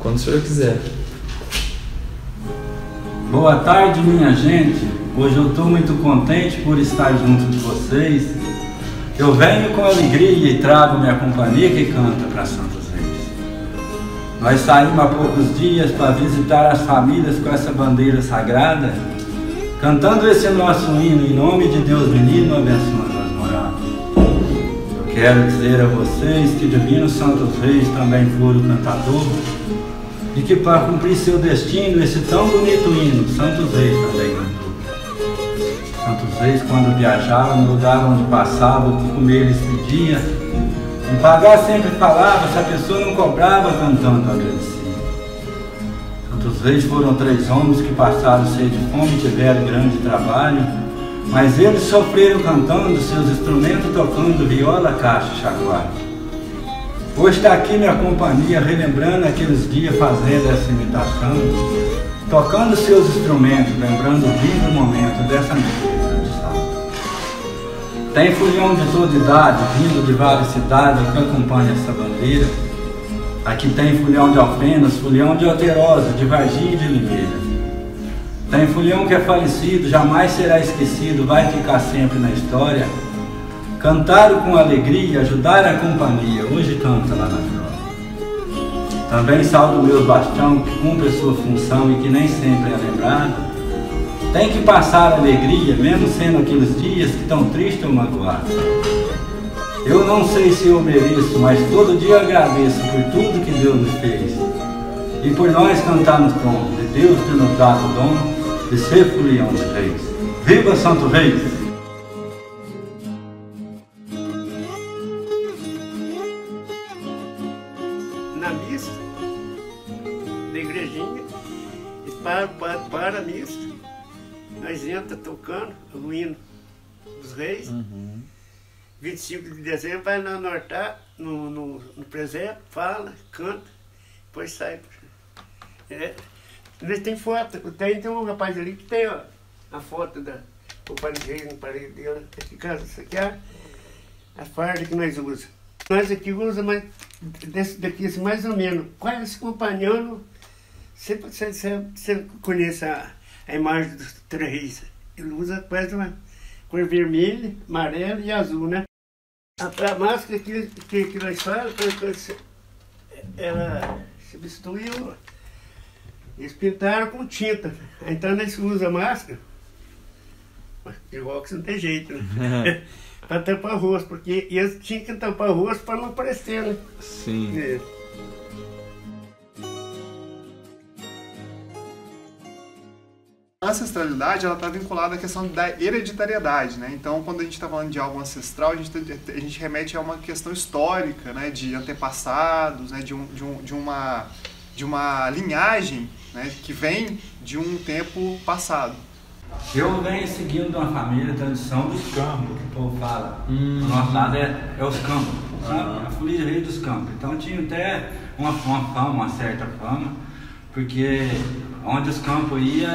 Quando o senhor quiser. Boa tarde, minha gente. Hoje eu estou muito contente por estar junto de vocês. Eu venho com alegria e trago minha companhia que canta para Santos Reis. Nós saímos há poucos dias para visitar as famílias com essa bandeira sagrada, cantando esse nosso hino em nome de Deus Menino, abençoando as moradas. Eu quero dizer a vocês que Divino Santos Reis também foi o cantador, e que para cumprir seu destino, esse tão bonito hino, Santos Reis também cantou. Santos Reis, quando viajava no lugar onde passava, o que comer eles pedia, em pagar sempre falava, se a pessoa não cobrava, cantando agradecia. Santos Reis foram 3 homens que passaram sede de fome e tiveram grande trabalho, mas eles sofreram cantando, seus instrumentos tocando viola, caixa e chacoalho. Hoje está aqui minha companhia, relembrando aqueles dias, fazendo essa imitação, tocando seus instrumentos, lembrando o vivo momento dessa antiga tradição. Tem folião de toda idade, vindo de várias cidades, que acompanha essa bandeira. Aqui tem folião de Alfenas, folião de Alterosa, de Varginha e de Limeira. Tem folião que é falecido, jamais será esquecido, vai ficar sempre na história. Cantaram com alegria, ajudaram a companhia, hoje canta lá na Flora. Também saldo meus bastião, que cumpre a sua função e que nem sempre é lembrado. Tem que passar alegria, mesmo sendo aqueles dias que tão tristes ou magoados. Eu não sei se eu mereço, mas todo dia agradeço por tudo que Deus nos fez. E por nós cantar nos tons de Deus ter nos dado o dom de ser folião de reis. Viva Santo Reis! Na missa da igrejinha, para a missa, nós entra tocando o hino dos reis. 25 de dezembro vai na nortar, no presépio, fala, canta, depois sai. Nós tem foto, tem um rapaz ali que tem a foto da companhia reis no parede dele. Nesse caso, isso aqui é a farda que nós usamos. Nós aqui usamos mais desse daqui, assim, mais ou menos, quase acompanhando. Você conhece a imagem dos 3 reis. Ele usa quase uma cor vermelha, amarela e azul, né? A máscara que nós fazemos, ela substituiu, eles pintaram com tinta. Então nós usamos a máscara, mas igual que não tem jeito, né? Para tampar o rosto, porque eles tinham que tampar o rosto para não aparecer, né? Sim. A ancestralidade ela está vinculada à questão da hereditariedade, né? Então, quando a gente está falando de algo ancestral, a gente remete a uma questão histórica, né? De antepassados, né? de uma linhagem, né? Que vem de um tempo passado. Eu venho seguindo uma família, tradição dos campos, que o povo fala. O nosso lado é os campos, sabe? A folia rei dos campos. Então tinha até uma fama, uma certa fama, porque onde os campos iam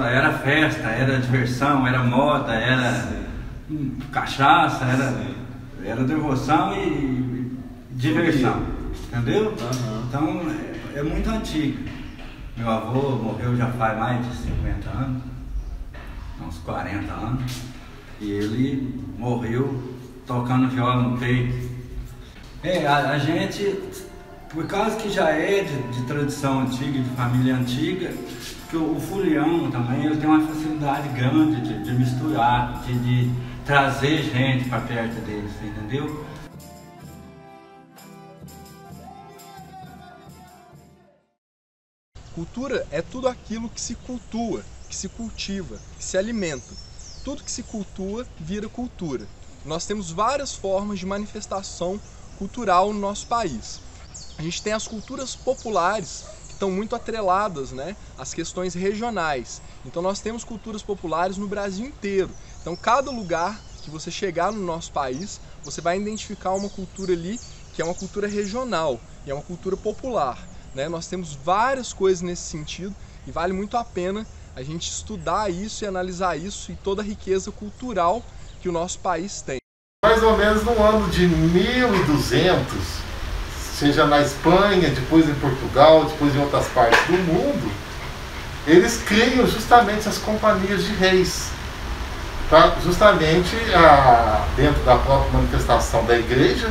era festa, era diversão, era moda, era cachaça, era devoção e diversão, entendeu? Então é muito antigo. Meu avô morreu já faz mais de 50 anos, uns 40 anos, e ele morreu tocando viola no peito. A gente, por causa que já é de tradição antiga, de família antiga, que o folião também ele tem uma facilidade grande de misturar, de trazer gente para perto deles, entendeu? Cultura é tudo aquilo que se cultua, que se cultiva, que se alimenta. Tudo que se cultua vira cultura. Nós temos várias formas de manifestação cultural no nosso país. A gente tem as culturas populares, que estão muito atreladas, né, às questões regionais. Então nós temos culturas populares no Brasil inteiro. Então cada lugar que você chegar no nosso país, você vai identificar uma cultura ali que é uma cultura regional e é uma cultura popular. Nós temos várias coisas nesse sentido e vale muito a pena a gente estudar isso e analisar isso e toda a riqueza cultural que o nosso país tem. Mais ou menos no ano de 1200, seja na Espanha, depois em Portugal, depois em outras partes do mundo, eles criam justamente as companhias de reis. Tá? Justamente dentro da própria manifestação da igreja,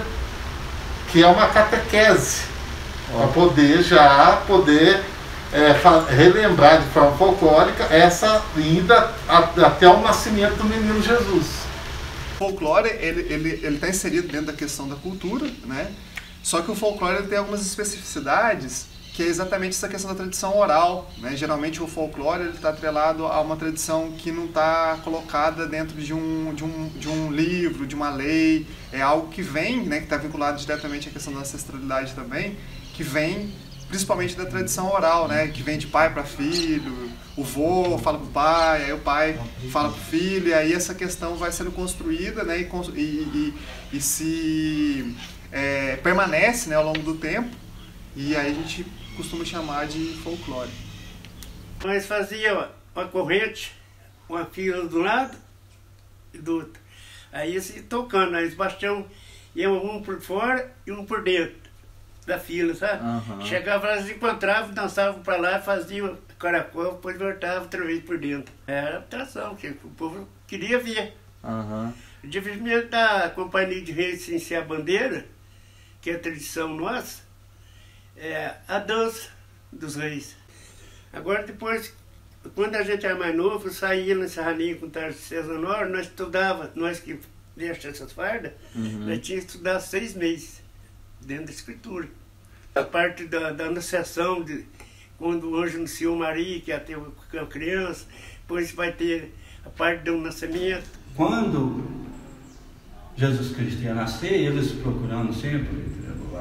que é uma catequese, para poder relembrar de forma folclórica essa ida até o nascimento do menino Jesus. O folclore, ele está inserido dentro da questão da cultura, né? Só que o folclore ele tem algumas especificidades, que é exatamente essa questão da tradição oral, né? Geralmente o folclore está atrelado a uma tradição que não está colocada dentro de um livro, de uma lei, é algo que vem, né, que está vinculado diretamente à questão da ancestralidade também, que vem principalmente da tradição oral, né, que vem de pai para filho, o vô fala para o pai, aí o pai fala para o filho, e aí essa questão vai sendo construída, né, e se permanece, né, ao longo do tempo, e aí a gente costuma chamar de folclore. Nós fazíamos uma corrente, uma fila do lado e do outro. Aí se tocando, aí os bastião iam um por fora e um por dentro da fila, sabe? Uhum. Chegava lá, se encontravam, dançavam para lá, faziam caracol, depois voltavam outra vez por dentro. Era atração, que o povo queria ver. Uhum. O divertimento da Companhia de Reis sem ser a bandeira, que é a tradição nossa, é a dança dos reis. Agora depois, quando a gente era mais novo, saía no Serraninho com o Tarcísio Honório, nós estudava, nós que deixamos essas fardas, nós tínhamos que estudar 6 meses dentro da escritura. A parte da anunciação, quando o anjo anunciou Maria, que ia ter a criança, depois vai ter a parte do nascimento. Quando Jesus Cristo ia nascer, eles procurando sempre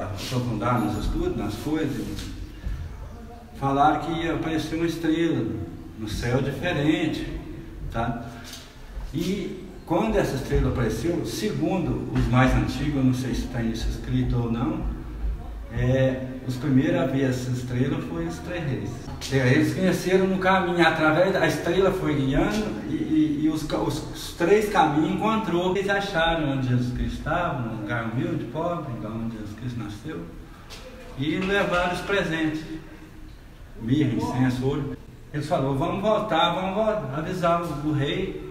aprofundar nos estudos, nas coisas, falaram que ia aparecer uma estrela no céu diferente, tá? E quando essa estrela apareceu, segundo os mais antigos, eu não sei se está isso escrito ou não, os primeiros a ver essa estrela foi os 3 reis. Eles conheceram no caminho, através da estrela foi guiando e os 3 caminhos encontrou. Eles acharam onde Jesus Cristo estava, num lugar humilde, pobre, onde Jesus Cristo nasceu, e levaram os presentes, mirra, incenso, ouro. Eles falaram, vamos voltar, avisar o rei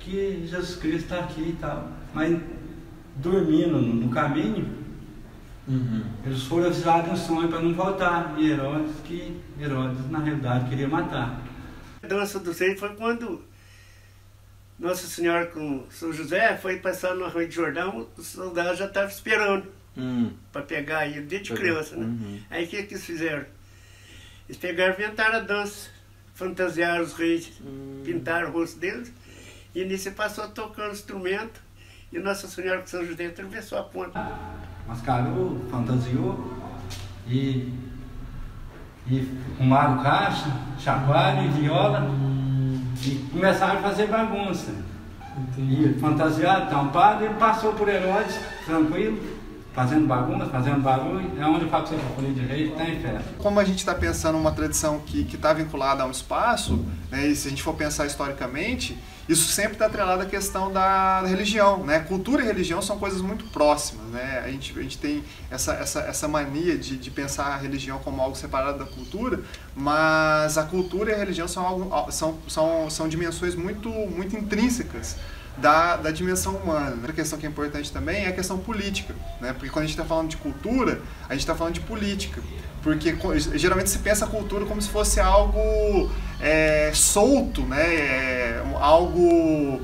que Jesus Cristo está aqui e tal. Mas dormindo no caminho, eles foram avisados em sonho para não voltar. E Herodes, na realidade, queria matar. A dança dos reis foi quando Nossa Senhora com São José foi passar no Arroio de Jordão, os soldados já estavam esperando para pegar ele, desde criança, né? Aí o que eles fizeram? Eles pegaram e inventaram a dança, fantasiaram os reis, pintaram o rosto deles, e nisso passou tocando instrumento, e Nossa Senhora com São José atravessou a ponta. Mascarou, fantasiou, e fumaram caixa, chacoalho e viola, e começaram a fazer bagunça. E fantasiado, tampado, ele passou por Herodes, tranquilo, fazendo bagunça, fazendo barulho. É onde eu falo que você for de rei, está em festa. Como a gente está pensando uma tradição que está vinculada a um espaço, né, e se a gente for pensar historicamente, isso sempre está atrelado à questão da religião, né? Cultura e religião são coisas muito próximas, né? A gente tem essa mania de pensar a religião como algo separado da cultura, mas a cultura e a religião são dimensões muito intrínsecas da dimensão humana. Outra questão que é importante também é a questão política, né? Porque quando a gente está falando de cultura, a gente está falando de política. Porque geralmente se pensa a cultura como se fosse algo solto, né? Algo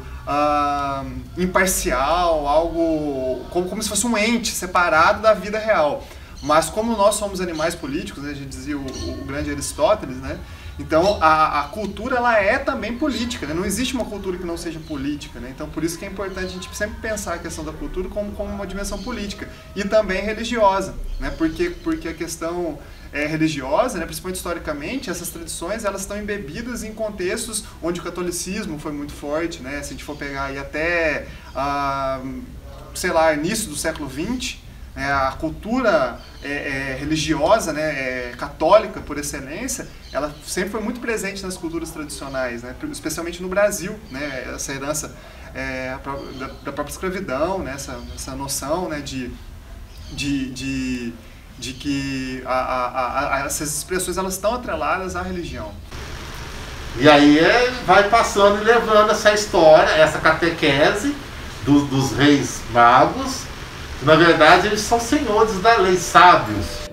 imparcial, algo como se fosse um ente separado da vida real. Mas como nós somos animais políticos, né? A gente dizia o grande Aristóteles, né? Então a cultura ela é também política, né? Não existe uma cultura que não seja política, né? Então por isso que é importante a gente sempre pensar a questão da cultura como uma dimensão política e também religiosa, né? Porque a questão religiosa, né? Principalmente historicamente, essas tradições elas estão embebidas em contextos onde o catolicismo foi muito forte, né? Se a gente for pegar aí até sei lá, início do século XX, a cultura religiosa, né, católica por excelência, ela sempre foi muito presente nas culturas tradicionais, né, especialmente no Brasil, né, essa herança da própria escravidão, né, essa noção, né, de de que essas expressões elas estão atreladas à religião. E aí vai passando e levando essa história, essa catequese dos reis magos, que na verdade eles são senhores da lei, sábios.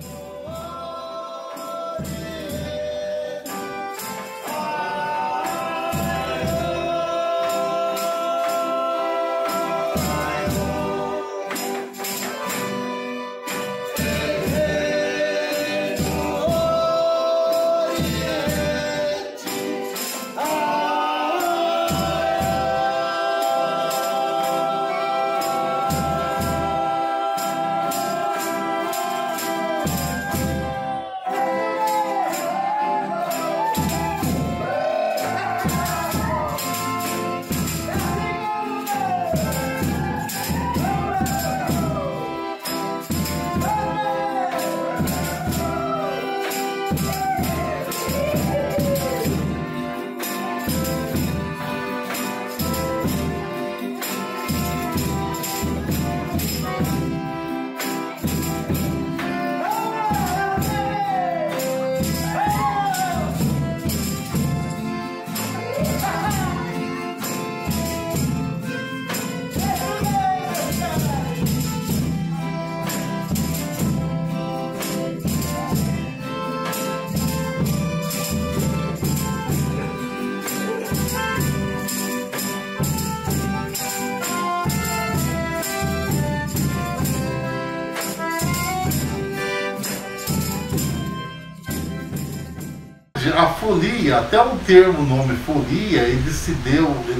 A folia, até o termo, o nome folia, ele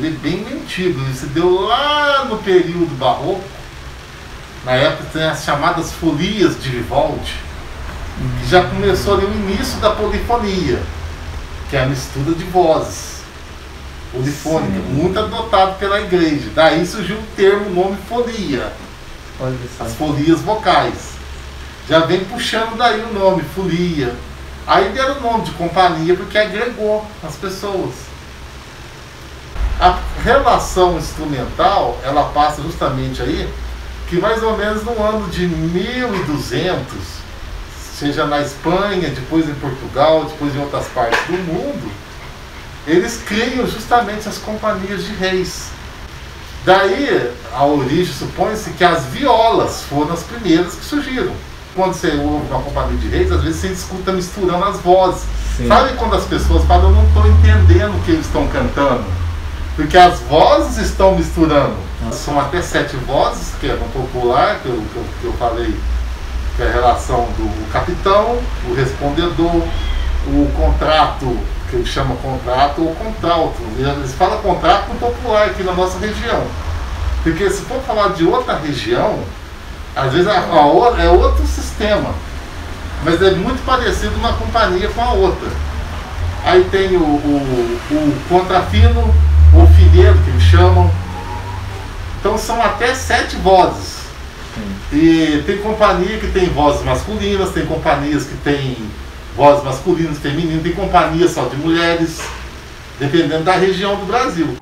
é bem antigo, ele se deu lá no período barroco. Na época tem as chamadas folias de Vivaldi, que já começou ali o início da polifonia, que é a mistura de vozes polifônica, muito adotado pela igreja. Daí surgiu o termo, o nome folia, as folias vocais. Já vem puxando daí o nome, folia. Aí deram o nome de companhia porque agregou as pessoas. A relação instrumental, ela passa justamente aí, que mais ou menos no ano de 1200, seja na Espanha, depois em Portugal, depois em outras partes do mundo, eles criam justamente as companhias de reis. Daí, a origem, supõe-se que as violas foram as primeiras que surgiram. Quando você ouve uma companhia de reis, às vezes você escuta misturando as vozes. Sim. Sabe quando as pessoas falam, eu não estou entendendo o que eles estão cantando? Porque as vozes estão misturando. São até 7 vozes, que é no popular, que eu falei, que é a relação do capitão, o respondedor, o contrato, que ele chama contrato, ou contralto. Eles falam contrato no popular aqui na nossa região. Porque se for falar de outra região, às vezes é outro sistema, mas é muito parecido uma companhia com a outra. Aí tem o contrafino, ou fineiro, que eles chamam. Então são até 7 vozes. E tem companhia que tem vozes masculinas, tem companhias que tem vozes masculinas, femininas, tem companhia só de mulheres, dependendo da região do Brasil.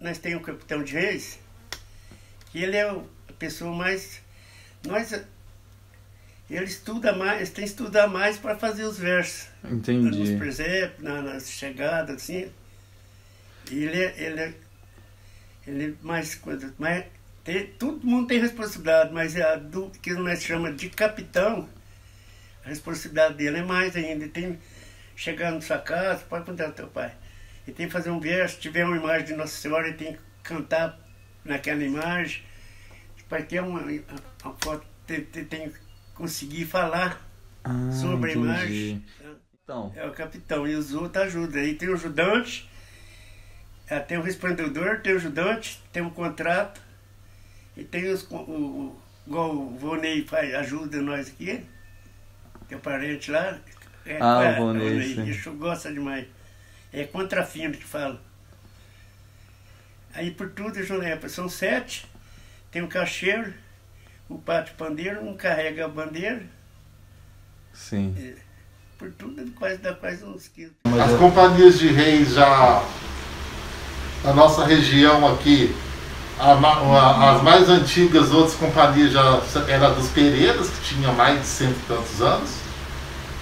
Nós temos o capitão de reis, que ele é a pessoa mais... ele estuda mais, tem que estudar mais para fazer os versos. Entendi. Nos presépios, nas chegadas, assim. E ele é mais coisa. Mas todo mundo tem responsabilidade, mas que nós chamamos de capitão, a responsabilidade dele é mais ainda. Ele tem que chegar na sua casa, pode contar ao teu pai. Ele tem que fazer um verso, se tiver uma imagem de Nossa Senhora, ele tem que cantar naquela imagem. para ter uma foto, tem que conseguir falar sobre a imagem. Então. É o capitão, e os outros ajudam. Aí tem o ajudante, tem o resplendedor, tem o ajudante, tem o contrato, e tem igual o Vonei ajuda nós aqui, que é parente lá. O Vonei, sim. Isso gosta demais. É contrafino que fala. Aí por tudo, são 7, tem o caixeiro, o pátio pandeiro, um carrega a bandeira. Sim. Por tudo dá quase uns quilos. As companhias de reis já na nossa região aqui, as mais antigas outras companhias já eram dos Pereiras, que tinha mais de 100 e tantos anos,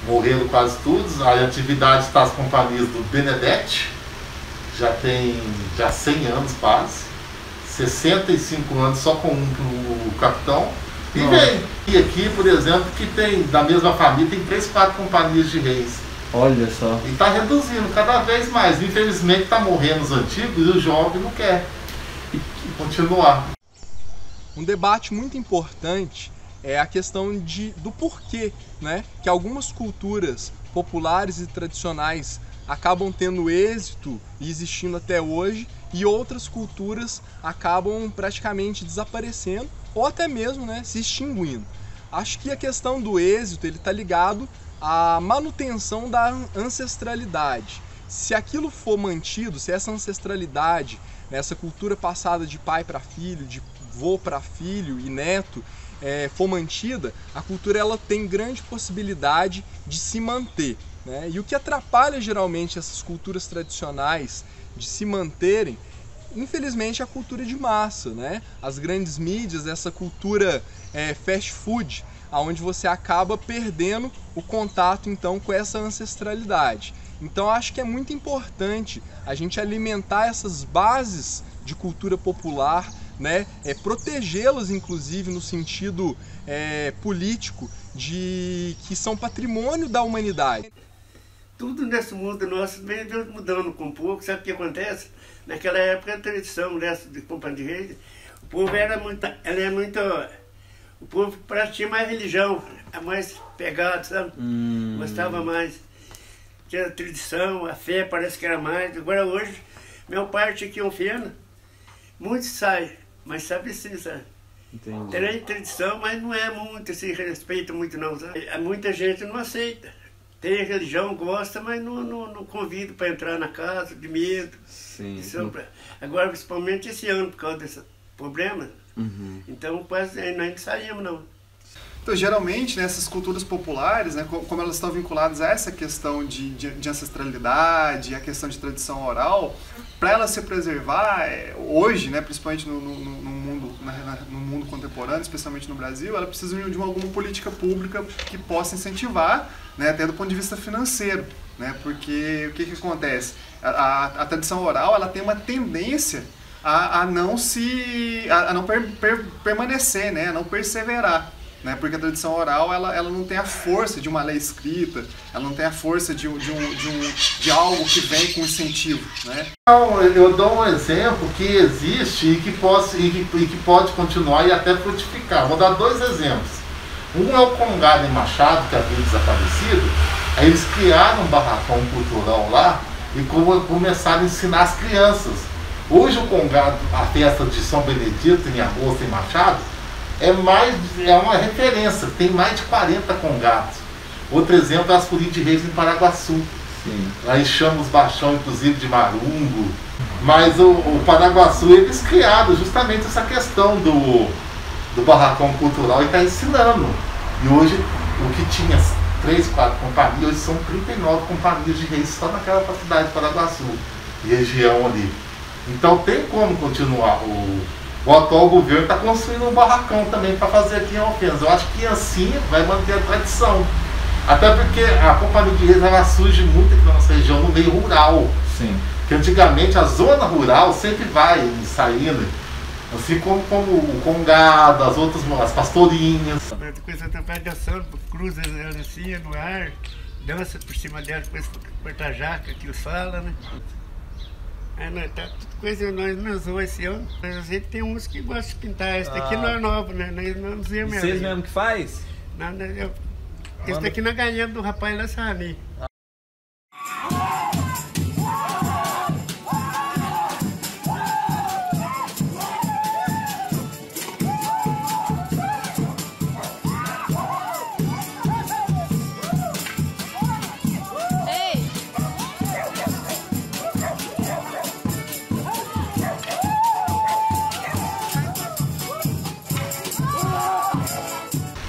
morreram quase todos. A atividade está as companhias do Benedetti, já tem 100 anos quase, 65 anos só com o capitão. E vem. E aqui, por exemplo, que tem, da mesma família, tem 3, 4 companhias de reis. Olha só. E está reduzindo cada vez mais. Infelizmente está morrendo os antigos e o jovem não quer continuar. Um debate muito importante é a questão do porquê, né, que algumas culturas populares e tradicionais acabam tendo êxito e existindo até hoje, e outras culturas acabam praticamente desaparecendo ou até mesmo, né, se extinguindo. Acho que a questão do êxito está ligado à manutenção da ancestralidade. Se aquilo for mantido, se essa ancestralidade, né, essa cultura passada de pai para filho, de vô para filho e neto, for mantida, a cultura ela tem grande possibilidade de se manter, né? E o que atrapalha geralmente essas culturas tradicionais de se manterem, infelizmente, é a cultura de massa, né? As grandes mídias, essa cultura fast food, onde você acaba perdendo o contato então com essa ancestralidade. Então acho que é muito importante a gente alimentar essas bases de cultura popular, né? Protegê-las inclusive no sentido político, de que são patrimônio da humanidade. Tudo nesse mundo nosso vem mudando com um pouco. Sabe o que acontece? Naquela época, a tradição dessa de companhia de reis, o povo o povo tinha mais religião, mais pegado, sabe? Gostava mais. Tinha a tradição, a fé parece que era mais. Agora hoje, meu pai tinha aqui um feno, muitos saem, mas sabe sim, sabe? Entendi. Tem tradição, mas não é muito, se respeita muito não, sabe? Muita gente não aceita. Tem religião, gosta, mas não convida para entrar na casa, de medo. Sim. Agora, principalmente esse ano, por causa desse problema, então quase nós não saímos não. Então, geralmente, né, essas culturas populares, né, como elas estão vinculadas a essa questão de ancestralidade, a questão de tradição oral, para ela se preservar, hoje, né, principalmente no mundo contemporâneo, especialmente no Brasil, ela precisa de alguma política pública que possa incentivar, né, até do ponto de vista financeiro, né, porque o que acontece? A tradição oral ela tem uma tendência a não permanecer, né, a não perseverar. Né, porque a tradição oral ela não tem a força de uma lei escrita, ela não tem a força de algo que vem com incentivo. Né? Eu dou um exemplo que existe e que pode continuar e até frutificar. Vou dar 2 exemplos. Um é o Congado em Machado, que havia desaparecido. Aí eles criaram um barracão cultural lá e começaram a ensinar as crianças. Hoje o Congado, a festa de São Benedito em agosto em Machado, é uma referência, tem mais de 40 congados. Outro exemplo é as Folias de Reis em Paraguaçu. Sim. Aí chama os baixão, inclusive, de marungo. Mas o Paraguaçu, eles criaram justamente essa questão do barracão cultural e está ensinando. E hoje, o que tinha 3, 4 companhias, hoje são 39 companhias de reis só naquela cidade de Paraguaçu, região ali. Então tem como continuar. O atual governo está construindo um barracão também para fazer aqui em Alfenas. Eu acho que assim vai manter a tradição. Até porque a companhia de reis ela surge muito aqui na nossa região, no meio rural. Sim. Que antigamente a zona rural sempre vai saindo, assim como o congado, as pastorinhas. A coisa vai dançando, cruza ela assim no ar, dança por cima dela, depois corta a jaca, que eles falam, né? Mas tá tudo coisa, nós não usamos esse ano. Mas a gente tem uns que gostam de pintar. Esse daqui não é novo, né? Nós não usamos mesmo. Vocês mesmo que faz? Não, esse daqui nós ganhamos do rapaz lá Sani.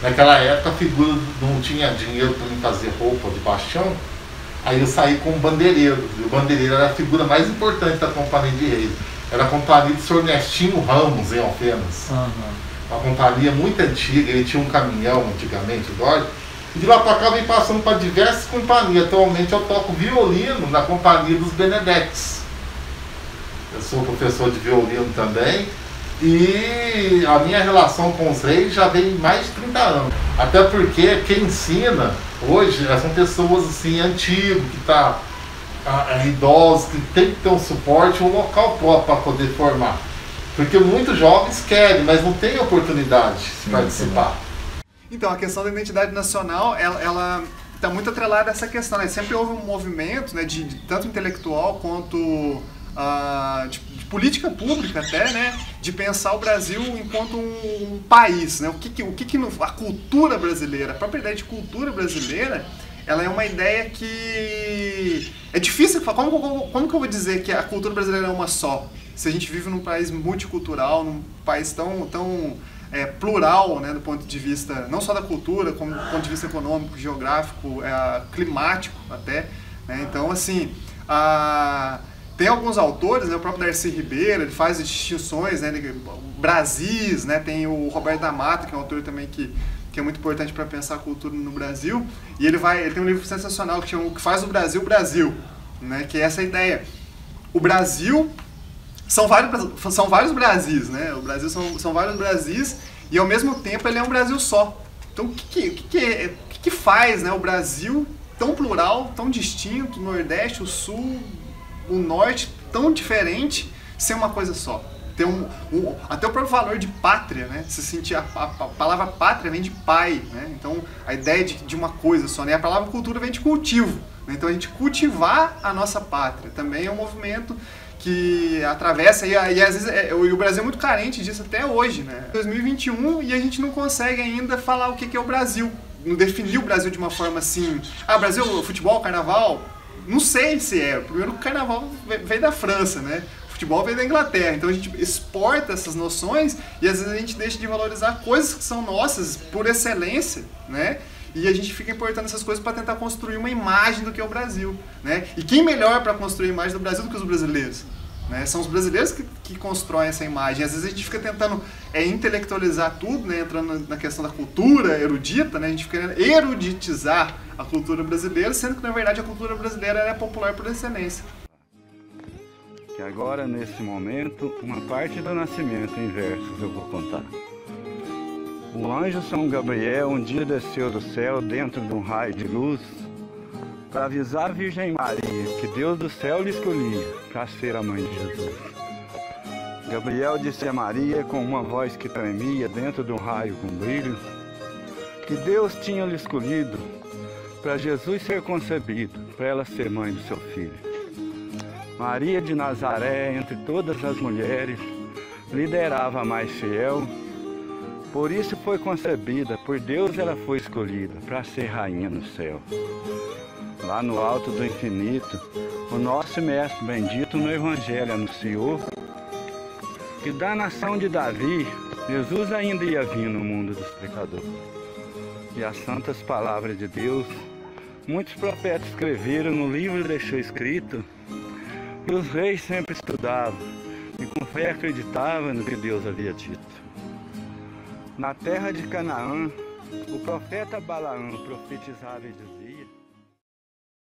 Naquela época a figura não tinha dinheiro para me fazer roupa de paixão, aí eu saí com o bandeireiro. E o bandeireiro era a figura mais importante da Companhia de Reis. Era a companhia do Sr. Ernestinho Ramos, em Alfenas. Uma companhia muito antiga, ele tinha um caminhão antigamente, Dória. E de lá para cá vem passando para diversas companhias. Atualmente eu toco violino na Companhia dos Benedetes. Eu sou professor de violino também. E a minha relação com os reis já vem mais de 30 anos. Até porque quem ensina hoje são pessoas assim, antigos, que tá idosos, que tem que ter um suporte, um local próprio para poder formar. Porque muitos jovens querem, mas não têm oportunidade de participar. Então, a questão da identidade nacional, ela está muito atrelada a essa questão, né? Sempre houve um movimento, né, de tanto intelectual quanto de política pública até, né, de pensar o Brasil enquanto um país, né? A cultura brasileira, a própria ideia de cultura brasileira, ela é uma ideia que é difícil. Como que eu vou dizer que a cultura brasileira é uma só? Se a gente vive num país multicultural, num país tão plural, né, do ponto de vista não só da cultura, como do ponto de vista econômico, geográfico, climático até, né? Então, assim, tem alguns autores, né, o próprio Darcy Ribeiro, ele faz distinções, né, Brasis, né, tem o Roberto da Mata, que é um autor também que é muito importante para pensar a cultura no Brasil, e ele tem um livro sensacional que chama O que faz o Brasil, Brasil, né, que é essa ideia. O Brasil são vários Brasis, né, o Brasil são vários Brasis, e ao mesmo tempo ele é um Brasil só. Então o que faz, né, o Brasil tão plural, tão distinto, o Nordeste, o Sul, o Norte, tão diferente, ser uma coisa só? Ter até o próprio valor de pátria, né? Se sentir a palavra pátria vem de pai, né? Então a ideia de uma coisa só, né? A palavra cultura vem de cultivo, né? Então a gente cultivar a nossa pátria também é um movimento que atravessa, e às vezes o Brasil é muito carente disso até hoje, né? 2021 e a gente não consegue ainda falar o que é o Brasil, não definir o Brasil de uma forma assim, Brasil, futebol, carnaval. Não sei se é. Primeiro, o carnaval veio da França, né? O futebol veio da Inglaterra. Então a gente exporta essas noções e às vezes a gente deixa de valorizar coisas que são nossas por excelência, né? E a gente fica importando essas coisas para tentar construir uma imagem do que é o Brasil, né? E quem melhor para construir a imagem do Brasil do que os brasileiros? Né? São os brasileiros que constroem essa imagem. Às vezes a gente fica tentando intelectualizar tudo, né? Entrando na questão da cultura erudita, né? A gente fica querendo eruditizar a cultura brasileira, sendo que na verdade a cultura brasileira é popular por excelência. Que agora, nesse momento, uma parte do nascimento em versos eu vou contar. O anjo São Gabriel um dia desceu do céu dentro de um raio de luz para avisar a Virgem Maria que Deus do céu lhe escolhia para ser a mãe de Jesus. Gabriel disse a Maria com uma voz que tremia dentro de um raio com brilho que Deus tinha lhe escolhido para Jesus ser concebido, para ela ser mãe do seu filho. Maria de Nazaré, entre todas as mulheres, liderava a mais fiel, por isso foi concebida, por Deus ela foi escolhida para ser rainha no céu. Lá no alto do infinito, o nosso Mestre bendito no Evangelho anunciou que da nação de Davi, Jesus ainda ia vir no mundo dos pecadores. E as santas palavras de Deus, muitos profetas escreveram no livro e deixou escrito, e os reis sempre estudavam e com fé acreditavam no que Deus havia dito. Na terra de Canaã, o profeta Balaão profetizava e dizia: